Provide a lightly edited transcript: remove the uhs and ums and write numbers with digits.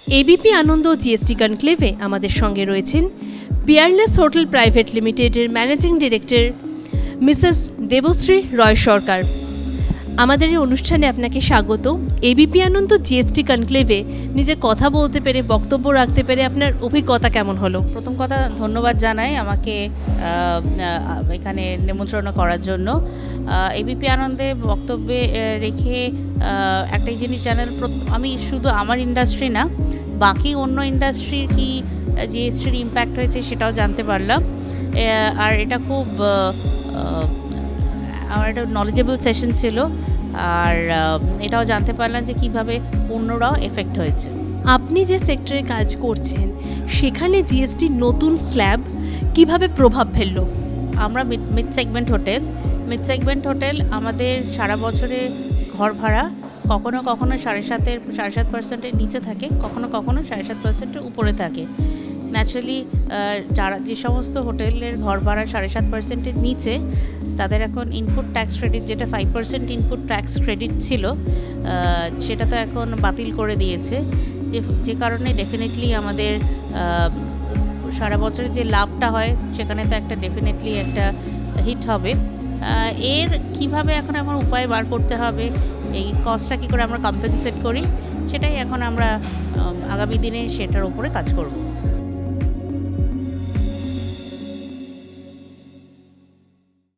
ABP আনন্দ GST কনক্লেভে আমাদের সঙ্গে রয়েছেন পিয়ারলেস হোটেল প্রাইভেট লিমিটেডের ম্যানেজিং ডিরেক্টর মিসেস দেবশ্রী রয় সরকার। আমাদের এই অনুষ্ঠানে আপনাকে স্বাগত। এবিপি আনন্দ জিএসটি কনক্লেভে নিজের কথা বলতে পেরে, বক্তব্য রাখতে পেরে আপনার অভিজ্ঞতা কেমন হলো? প্রথম কথা ধন্যবাদ জানাই আমাকে এখানে নিমন্ত্রণ করার জন্য। এবিপি আনন্দে বক্তব্যে রেখে একটা জিনিস জানার, আমি শুধু আমার ইন্ডাস্ট্রি না, বাকি অন্য ইন্ডাস্ট্রির কি জিএসটির ইম্প্যাক্ট হয়েছে সেটাও জানতে পারলাম। আর এটা খুব আমার একটা নলেজেবল সেশন ছিল। আর এটাও জানতে পারলাম যে কীভাবে অন্যরাও এফেক্ট হয়েছে। আপনি যে সেক্টরে কাজ করছেন সেখানে জিএসটি নতুন স্ল্যাব কিভাবে প্রভাব ফেললো? আমরা মিড সেগমেন্ট হোটেল আমাদের সারা বছরে ঘর ভাড়া কখনো কখনো 7.5% নিচে থাকে, কখনো কখনো 7.5% উপরে থাকে। ন্যাচারালি যে সমস্ত হোটেলের ঘর ভাড়া 7.5% নিচে, তাদের এখন ইনপুট ট্যাক্স ক্রেডিট, যেটা 5% ইনপুট ট্যাক্স ক্রেডিট ছিল, সেটা তো এখন বাতিল করে দিয়েছে। যে কারণে ডেফিনেটলি আমাদের সারা বছরের যে লাভটা হয় সেখানে তো একটা ডেফিনেটলি একটা হিট হবে। এর কিভাবে এখন আমার উপায় বার করতে হবে, এই কস্টটা কী করে আমরা কম্পেনসেট করি, সেটাই এখন আমরা আগামী দিনে সেটার উপরে কাজ করব।